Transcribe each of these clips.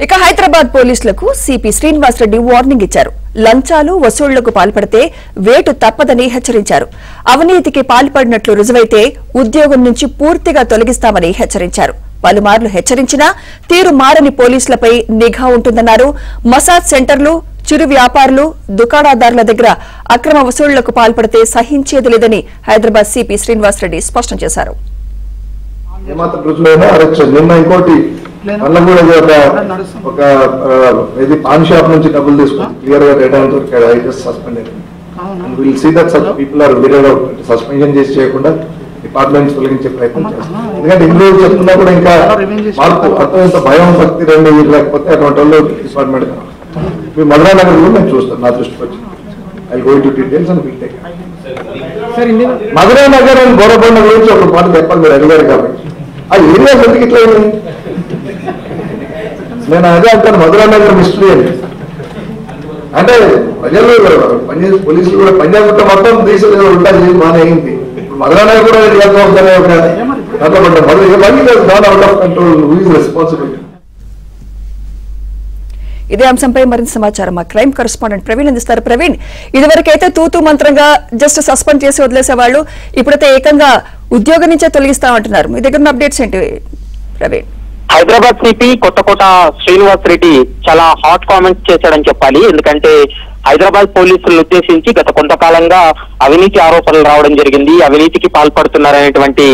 ఇక హైదరాబాద్ పోలీసులకు CP Srinivas Reddy warning ఇచ్చారు. లంచాలు వసూళ్లకు పాల్పడితే వేటు తప్పదని హెచ్చరించారు. అవినీతికి పాల్పడినట్లు రుజువైతే ఉద్యోగం నుంచి పూర్తిగా తొలగిస్తామని హెచ్చరించారు. పలుమార్లు హెచ్చరించినా తీరు మారని పోలీసులపై నిఘా ఉంటుందన్నారు. మసాజ్ సెంటర్లు, చిరు వ్యాపారులు, దుకాణదారుల దగ్గర అక్రమ వసూళ్లకు పాల్పడితే సహించేది లేదని హైదరాబాద్ సిపి శ్రీనివాస్ రెడ్డి స్పష్టం చేశారు. ఒక ఇది పాన్ షాప్ నుంచి డబ్బులు తీసుకుని క్లియర్ గా డేటా దొరికాడు. I just suspended and will see that such people are weeded out. Suspension చేసి చేయకుండా డిపార్ట్మెంట్స్ తొలగించే ప్రయత్నం చేస్తాం. ఎందుకంటే ఇందులో చెప్తున్నా కూడా ఇంకా మార్పు అర్థం ఇంత భయం భక్తి రెండు లేకపోతే అటువంటి వాళ్ళు డిపార్ట్మెంట్ మీ మధురా నగర్ కూడా నేను చూస్తాను. నా దృష్టికి వచ్చి I go to details and will take. Madhura Nagar and Gorabanda గురించి ఒక మాట చెప్పాలి మీరు అడిగారు కాబట్టి. ఆ ఏరియా ఎందుకు ఇట్లా నేను అదే అంటాను. మధురా నగర్ మిస్టరీ అని అంటే ప్రజలు పనిచేసి పోలీసులు కూడా పనిచేసుకుంటే మొత్తం దేశంలో ఉంటాయి బాగా అయింది. ఇప్పుడు మధురా నగర్ కూడా out of control. Who is responsibility? ఇదే అంశంపై మరింత సమాచారం మా క్రైమ్ కరెస్పాండెంట్ ప్రవీణ్ అందిస్తారు. ప్రవీణ్, ఇదివరకైతే తూతూ మంత్రంగా జస్ట్ సస్పెండ్ చేసి వదిలేసేవాళ్ళు, ఇప్పుడైతే ఏకంగా ఉద్యోగం నుంచే తొలగిస్తామంటున్నారు. మీ దగ్గర ఉన్న అప్డేట్స్ ఏంటి ప్రవీణ్? హైదరాబాద్ సిపి కొత్తకోట శ్రీనివాస్ రెడ్డి చాలా హాట్ కామెంట్స్ చేశాడని చెప్పాలి. ఎందుకంటే హైదరాబాద్ పోలీసులను ఉద్దేశించి గత కొంతకాలంగా అవినీతి ఆరోపణలు రావడం జరిగింది. అవినీతికి పాల్పడుతున్నారనేటువంటి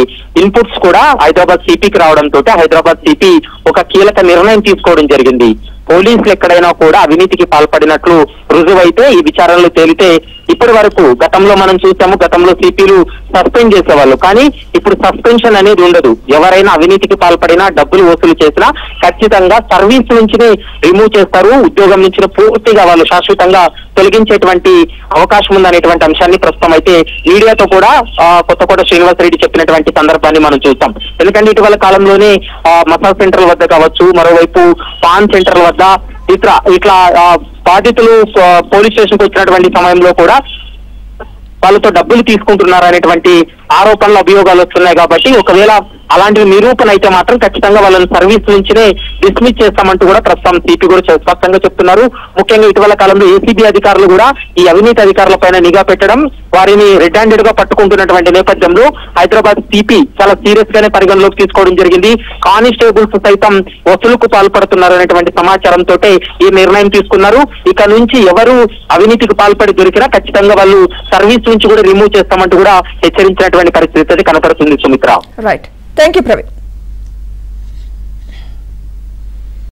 ఇన్పుట్స్ కూడా హైదరాబాద్ సిపికి రావడంతో హైదరాబాద్ సిపి ఒక కీలక నిర్ణయం తీసుకోవడం జరిగింది. పోలీసులు ఎక్కడైనా కూడా అవినీతికి పాల్పడినట్లు రుజువైతే ఈ విచారణలో తేలితే ఇప్పటి వరకు గతంలో మనం చూసాము, గతంలో సిపిలు సస్పెండ్ చేసేవాళ్ళు. కానీ ఇప్పుడు సస్పెన్షన్ అనేది ఉండదు. ఎవరైనా అవినీతికి పాల్పడినా, డబ్బులు వసూలు చేసినా ఖచ్చితంగా సర్వీస్ నుంచి రిమూవ్ చేస్తారు. ఉద్యోగం నుంచి పూర్తిగా వాళ్ళు శాశ్వతంగా తొలగించేటువంటి అవకాశం ఉందనేటువంటి అంశాన్ని ప్రస్తుతం అయితే మీడియాతో కూడా కొత్తకోట శ్రీనివాస్ రెడ్డి చెప్పినటువంటి సందర్భాన్ని మనం చూస్తాం. ఎందుకంటే ఇటీవల కాలంలోనే మసాజ్ సెంటర్ల వద్ద కావచ్చు, మరోవైపు పాన్ సెంటర్ల వద్ద ఇట్లా బాధితులు పోలీస్ స్టేషన్ కు వచ్చినటువంటి సమయంలో కూడా వాళ్ళతో డబ్బులు తీసుకుంటున్నారు అనేటువంటి ఆరోపణలు, అభియోగాలు వస్తున్నాయి. కాబట్టి ఒకవేళ అలాంటి నిరూపణ అయితే మాత్రం ఖచ్చితంగా వాళ్ళని సర్వీస్ నుంచినే డిస్మిస్ చేస్తామంటూ కూడా ప్రస్తుతం సిపి కూడా స్పష్టంగా చెప్తున్నారు. ముఖ్యంగా ఇటీవల కాలంలో ఏసీబీ అధికారులు కూడా ఈ అవినీతి అధికారుల పైన నిఘా పెట్టడం, వారిని రెడ్ హ్యాండెడ్ గా పట్టుకుంటున్నటువంటి నేపథ్యంలో హైదరాబాద్ సిపి చాలా సీరియస్ గానే పరిగణలోకి తీసుకోవడం జరిగింది. కానిస్టేబుల్స్ సైతం వసూలుకు పాల్పడుతున్నారు అనేటువంటి సమాచారంతో ఈ నిర్ణయం తీసుకున్నారు. ఇక నుంచి ఎవరు అవినీతికి పాల్పడి దొరికినా ఖచ్చితంగా వాళ్ళు సర్వీస్ నుంచి కూడా రిమూవ్ చేస్తామంటూ కూడా హెచ్చరించినటువంటి పరిస్థితి కనపడుతుంది. Sumitra, right. Thank you Praveen.